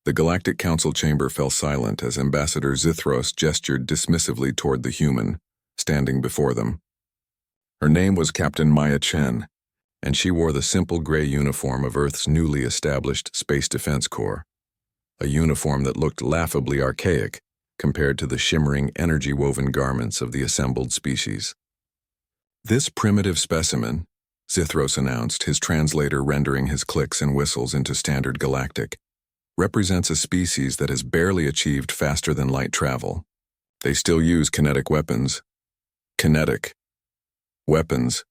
The Galactic Council chamber fell silent as Ambassador Zithros gestured dismissively toward the human, standing before them. Her name was Captain Maya Chen, and she wore the simple gray uniform of Earth's newly established Space Defense Corps, a uniform that looked laughably archaic compared to the shimmering, energy-woven garments of the assembled species. "This primitive specimen," Zithros announced, his translator rendering his clicks and whistles into standard galactic, "represents a species that has barely achieved faster-than-light travel. They still use kinetic weapons." Kinetic weapons.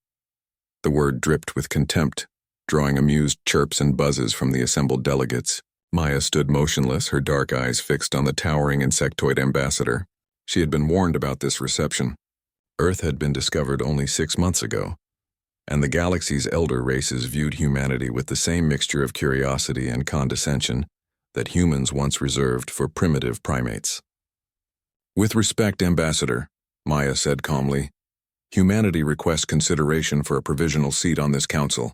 The word dripped with contempt, drawing amused chirps and buzzes from the assembled delegates. Maya stood motionless, her dark eyes fixed on the towering insectoid ambassador. She had been warned about this reception. Earth had been discovered only 6 months ago, and the galaxy's elder races viewed humanity with the same mixture of curiosity and condescension that humans once reserved for primitive primates. "With respect, Ambassador," Maya said calmly, "humanity requests consideration for a provisional seat on this council.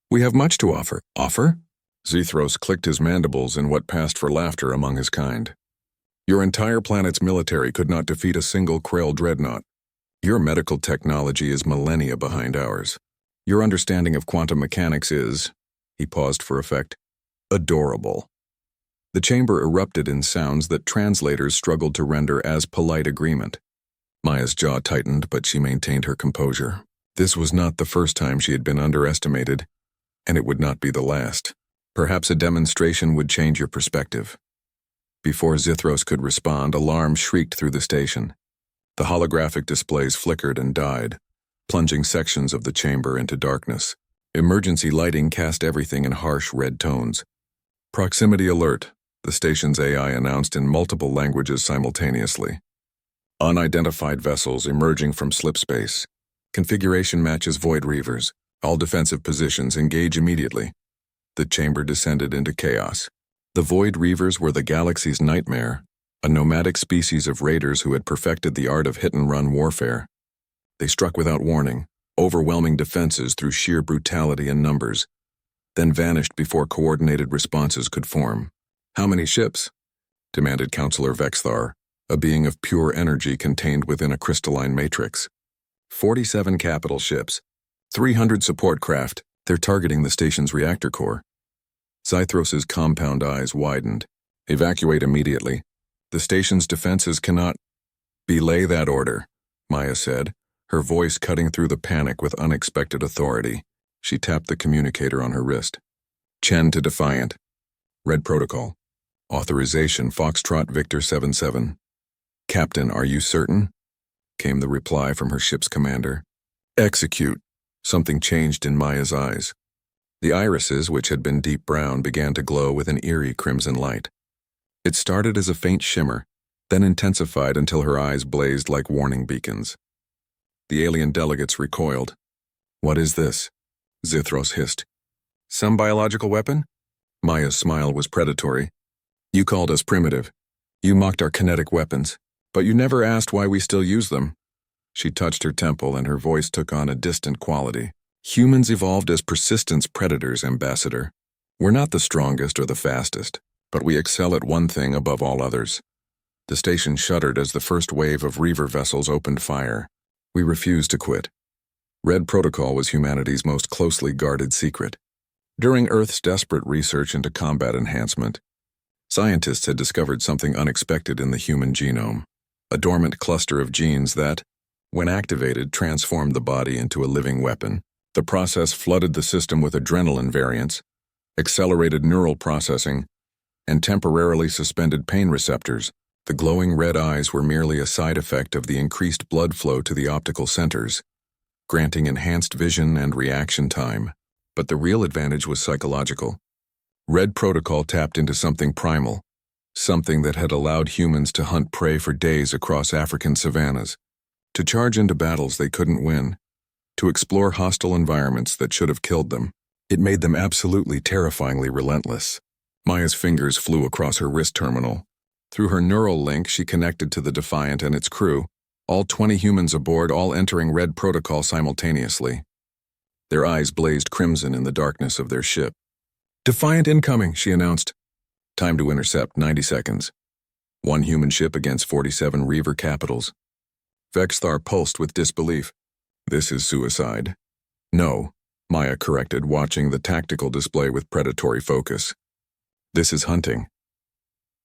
We have much to offer." "Offer?" Zithros clicked his mandibles in what passed for laughter among his kind. "Your entire planet's military could not defeat a single Krell dreadnought. Your medical technology is millennia behind ours. Your understanding of quantum mechanics is," he paused for effect, "adorable." The chamber erupted in sounds that translators struggled to render as polite agreement. Maya's jaw tightened, but she maintained her composure. This was not the first time she had been underestimated, and it would not be the last. "Perhaps a demonstration would change your perspective." Before Zithros could respond, alarm shrieked through the station. The holographic displays flickered and died, plunging sections of the chamber into darkness. Emergency lighting cast everything in harsh red tones. "Proximity alert," the station's AI announced in multiple languages simultaneously. "Unidentified vessels emerging from slip space. Configuration matches Void Reavers. All defensive positions engage immediately." The chamber descended into chaos. The Void Reavers were the galaxy's nightmare, a nomadic species of raiders who had perfected the art of hit-and-run warfare. They struck without warning, overwhelming defenses through sheer brutality and numbers, then vanished before coordinated responses could form. "How many ships?" demanded Counselor Vexthar, a being of pure energy contained within a crystalline matrix. 47 capital ships, 300 support craft. They're targeting the station's reactor core." Zithros's compound eyes widened. "Evacuate immediately. The station's defenses cannot—" "Belay that order," Maya said, her voice cutting through the panic with unexpected authority. She tapped the communicator on her wrist. "Chen to Defiant. Red Protocol. Authorization Foxtrot Victor 77. "Captain, are you certain?" came the reply from her ship's commander. "Execute." Something changed in Maya's eyes. The irises, which had been deep brown, began to glow with an eerie crimson light. It started as a faint shimmer, then intensified until her eyes blazed like warning beacons. The alien delegates recoiled. "What is this?" Zithros hissed. "Some biological weapon?" Maya's smile was predatory. "You called us primitive. You mocked our kinetic weapons, but you never asked why we still use them." She touched her temple and her voice took on a distant quality. "Humans evolved as persistence predators, Ambassador. We're not the strongest or the fastest, but we excel at one thing above all others." The station shuddered as the first wave of Reaver vessels opened fire. "We refuse to quit." Red Protocol was humanity's most closely guarded secret. During Earth's desperate research into combat enhancement, scientists had discovered something unexpected in the human genome, a dormant cluster of genes that, when activated, transformed the body into a living weapon. The process flooded the system with adrenaline variants, accelerated neural processing, and temporarily suspended pain receptors. The glowing red eyes were merely a side effect of the increased blood flow to the optical centers, granting enhanced vision and reaction time. But the real advantage was psychological. Red Protocol tapped into something primal, something that had allowed humans to hunt prey for days across African savannas, to charge into battles they couldn't win, to explore hostile environments that should have killed them. It made them absolutely terrifyingly relentless. Maya's fingers flew across her wrist terminal. Through her neural link, she connected to the Defiant and its crew, all 20 humans aboard, all entering Red Protocol simultaneously. Their eyes blazed crimson in the darkness of their ship. "Defiant incoming," she announced. Time to intercept, 90 seconds. One human ship against 47 Reaver capitals. Vexthar pulsed with disbelief. This is suicide. No, Maya corrected, watching the tactical display with predatory focus. This is hunting.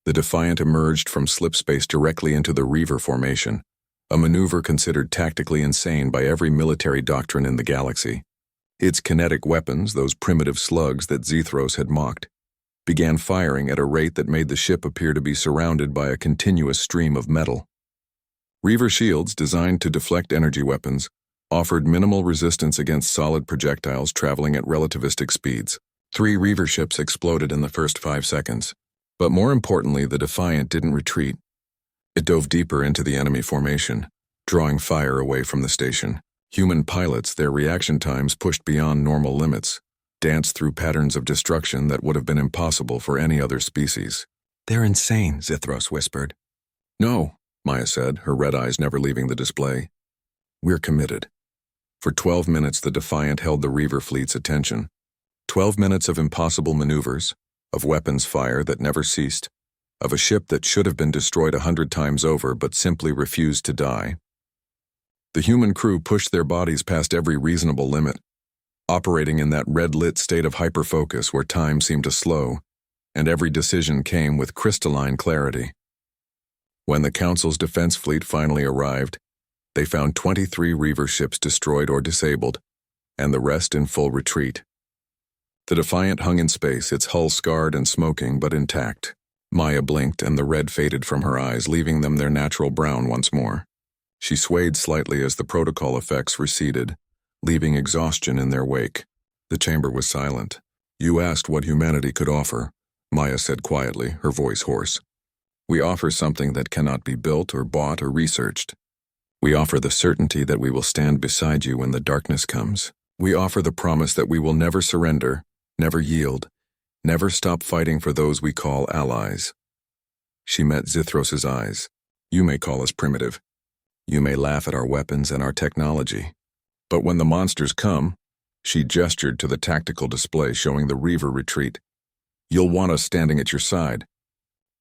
The Defiant emerged from slipspace directly into the Reaver formation, a maneuver considered tactically insane by every military doctrine in the galaxy. Its kinetic weapons, those primitive slugs that Zethros had mocked, began firing at a rate that made the ship appear to be surrounded by a continuous stream of metal. Reaver shields, designed to deflect energy weapons, offered minimal resistance against solid projectiles traveling at relativistic speeds. 3 Reaver ships exploded in the first 5 seconds. But more importantly, the Defiant didn't retreat. It dove deeper into the enemy formation, drawing fire away from the station. Human pilots, their reaction times pushed beyond normal limits, danced through patterns of destruction that would have been impossible for any other species. "They're insane," Zethros whispered. "No," Maya said, her red eyes never leaving the display. "We're committed." For 12 minutes, the Defiant held the Reaver fleet's attention. 12 minutes of impossible maneuvers, of weapons fire that never ceased, of a ship that should have been destroyed 100 times over but simply refused to die. The human crew pushed their bodies past every reasonable limit, operating in that red-lit state of hyperfocus where time seemed to slow, and every decision came with crystalline clarity. When the Council's defense fleet finally arrived, they found 23 Reaver ships destroyed or disabled, and the rest in full retreat. The Defiant hung in space, its hull scarred and smoking but intact. Maya blinked and the red faded from her eyes, leaving them their natural brown once more. She swayed slightly as the protocol effects receded, leaving exhaustion in their wake. The chamber was silent. "You asked what humanity could offer," Maya said quietly, her voice hoarse. "We offer something that cannot be built or bought or researched. We offer the certainty that we will stand beside you when the darkness comes. We offer the promise that we will never surrender, never yield, never stop fighting for those we call allies." She met Zithros's eyes. "You may call us primitive. You may laugh at our weapons and our technology. But when the monsters come," she gestured to the tactical display showing the Reaver retreat, "you'll want us standing at your side.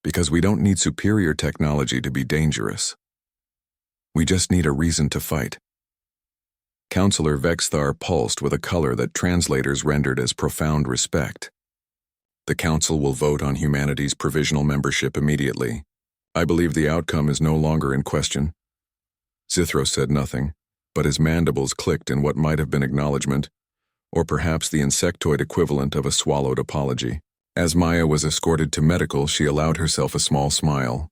Because we don't need superior technology to be dangerous. We just need a reason to fight." Counselor Vexthar pulsed with a color that translators rendered as profound respect. "The Council will vote on humanity's provisional membership immediately. I believe the outcome is no longer in question." Zithros said nothing, but his mandibles clicked in what might have been acknowledgement, or perhaps the insectoid equivalent of a swallowed apology. As Maya was escorted to medical, she allowed herself a small smile.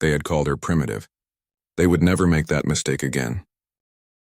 They had called her primitive. They would never make that mistake again.